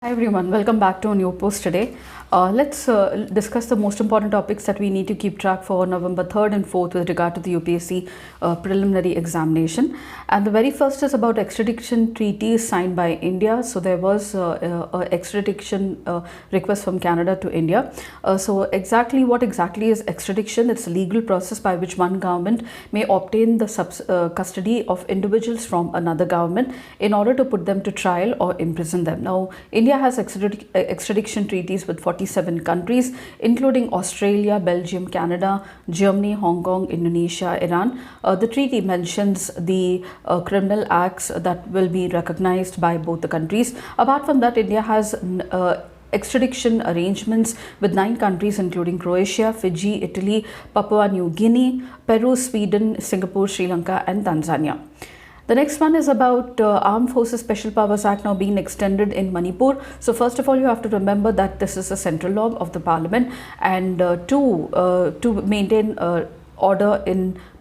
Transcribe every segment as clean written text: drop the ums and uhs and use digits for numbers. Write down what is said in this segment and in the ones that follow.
Hi everyone, welcome back to a new post today. Let's discuss the most important topics that we need to keep track for November 3rd and 4th with regard to the UPSC preliminary examination. And the very first is about extradition treaties signed by India. So there was an extradition request from Canada to India. So what exactly is extradition? It's a legal process by which one government may obtain the custody of individuals from another government in order to put them to trial or imprison them. Now, India has extradition treaties with 47 countries, including Australia, Belgium, Canada, Germany, Hong Kong, Indonesia, Iran. The treaty mentions the criminal acts that will be recognized by both the countries. Apart from that, India has extradition arrangements with 9 countries including Croatia, Fiji, Italy, Papua New Guinea, Peru, Sweden, Singapore, Sri Lanka and Tanzania. The next one is about Armed Forces Special Powers Act now being extended in Manipur. So first of all, you have to remember that this is a central law of the parliament, and to maintain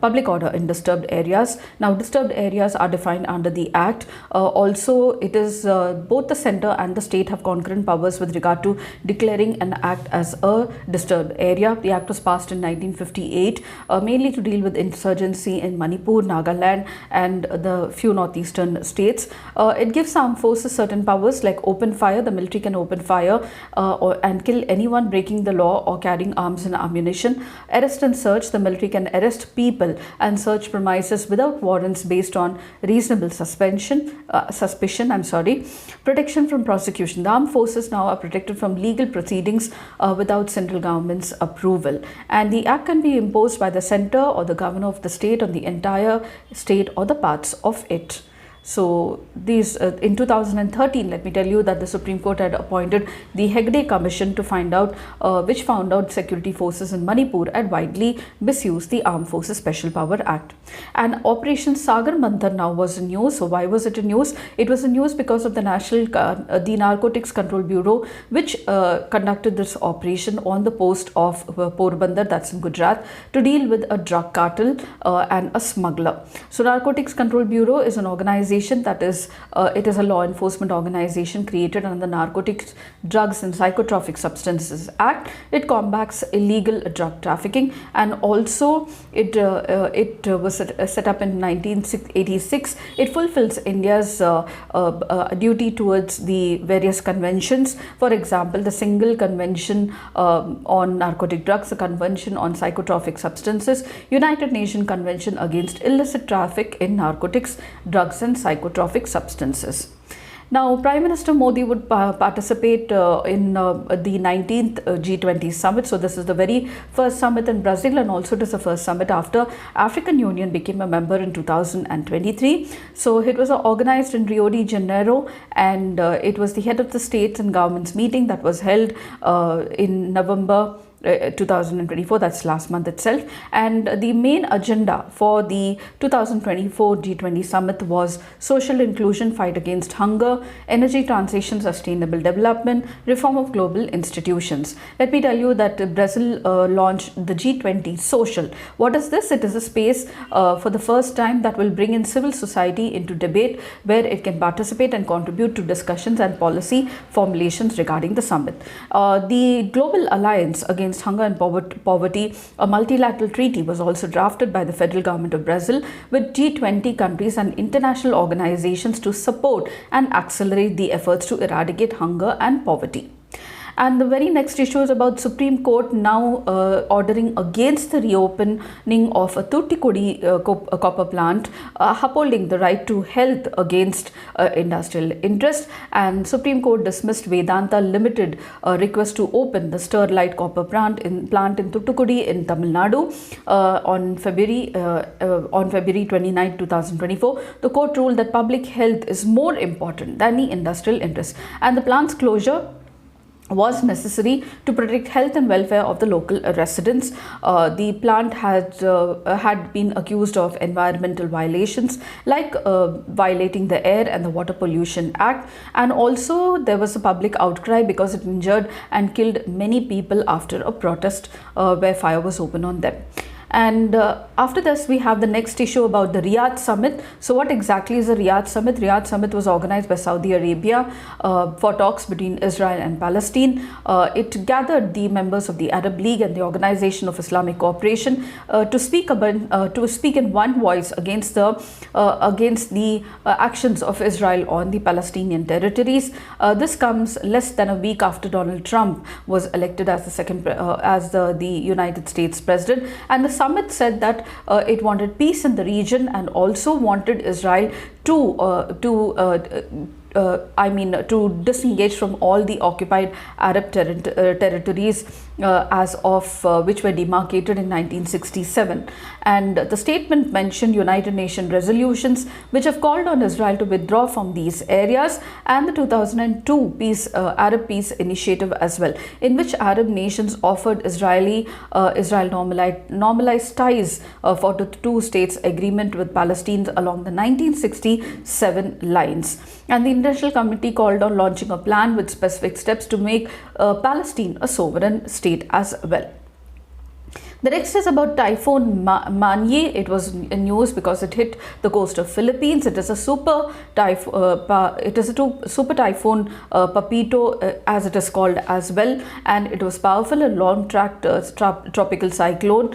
public order in disturbed areas. Now, disturbed areas are defined under the Act. Also, it is both the centre and the state have concurrent powers with regard to declaring an act as a disturbed area. The Act was passed in 1958, mainly to deal with insurgency in Manipur, Nagaland, and the few northeastern states. It gives armed forces certain powers like open fire. The military can open fire and kill anyone breaking the law or carrying arms and ammunition. Arrest and search. The military can arrest people and search premises without warrants based on reasonable suspicion. Protection from prosecution. The armed forces now are protected from legal proceedings without central government's approval, and the act can be imposed by the centre or the governor of the state on the entire state or the parts of it. So these in 2013, let me tell you that the Supreme Court had appointed the Hegde Commission to find out which found out security forces in Manipur had widely misused the Armed Forces Special Power Act. And Operation Sagar Manthan now was in news. So why was it in news? It was in news because of the Narcotics Control Bureau, which conducted this operation on the post of Porbandar, that's in Gujarat, to deal with a drug cartel and a smuggler. So Narcotics Control Bureau is an organization that is it is a law enforcement organization created under the Narcotics, Drugs and Psychotropic Substances Act. It combats illegal drug trafficking, and also it was set up in 1986. It fulfills India's duty towards the various conventions. For example, the Single Convention on Narcotic Drugs, the Convention on Psychotropic Substances, United Nations Convention against illicit traffic in narcotics, drugs and psychotropic substances. Now, Prime Minister Modi would participate in the 19th G20 summit. So this is the very first summit in Brazil, and also it is the first summit after African Union became a member in 2023. So it was organized in Rio de Janeiro, and it was the head of the states and governments meeting that was held in November 2024, that's last month itself. And the main agenda for the 2024 G20 summit was social inclusion, fight against hunger, energy transition, sustainable development, reform of global institutions. Let me tell you that Brazil launched the G20 Social. What is this? It is a space for the first time that will bring in civil society into debate, where it can participate and contribute to discussions and policy formulations regarding the summit. The Global Alliance Against Hunger and Poverty, a multilateral treaty, was also drafted by the federal government of Brazil with G20 countries and international organizations to support and accelerate the efforts to eradicate hunger and poverty. And the very next issue is about Supreme Court now ordering against the reopening of a Thoothukudi copper plant, upholding the right to health against industrial interest. And Supreme Court dismissed Vedanta Limited request to open the Sterlite copper plant in Thoothukudi in Tamil Nadu on February 29, 2024. The court ruled that public health is more important than the industrial interest, and the plant's closure was necessary to protect health and welfare of the local residents. The plant had been accused of environmental violations like violating the Air and the Water Pollution Act, and also there was a public outcry because it injured and killed many people after a protest where fire was opened on them. And after this, we have the next issue about the Riyadh Summit. So what exactly is the Riyadh Summit? Riyadh Summit was organized by Saudi Arabia for talks between Israel and Palestine. It gathered the members of the Arab League and the Organization of Islamic Cooperation to speak in one voice against the actions of Israel on the Palestinian territories. This comes less than a week after Donald Trump was elected as the United States president, and the summit said that it wanted peace in the region and also wanted Israel to disengage from all the occupied Arab territories which were demarcated in 1967. And the statement mentioned United Nations resolutions which have called on Israel to withdraw from these areas, and the 2002 Arab Peace Initiative as well, in which Arab nations offered Israel normalized ties for the two states agreement with Palestine along the 1967 lines. And the international committee called on launching a plan with specific steps to make Palestine a sovereign state as well. The next is about Typhoon Manye. It was in news because it hit the coast of Philippines. It is a super typhoon, Papito, as it is called as well, and it was powerful, a long-tracked tropical cyclone.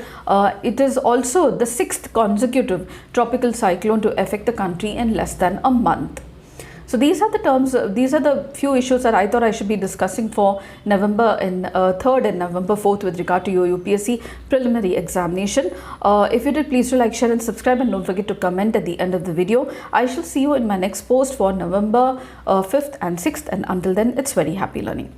It is also the 6th consecutive tropical cyclone to affect the country in less than a month. So these are the few issues that I thought I should be discussing for November 3rd and November 4th with regard to your UPSC preliminary examination. If you did, please do like, share and subscribe, and don't forget to comment at the end of the video. I shall see you in my next post for November 5th and 6th, and until then, it's very happy learning.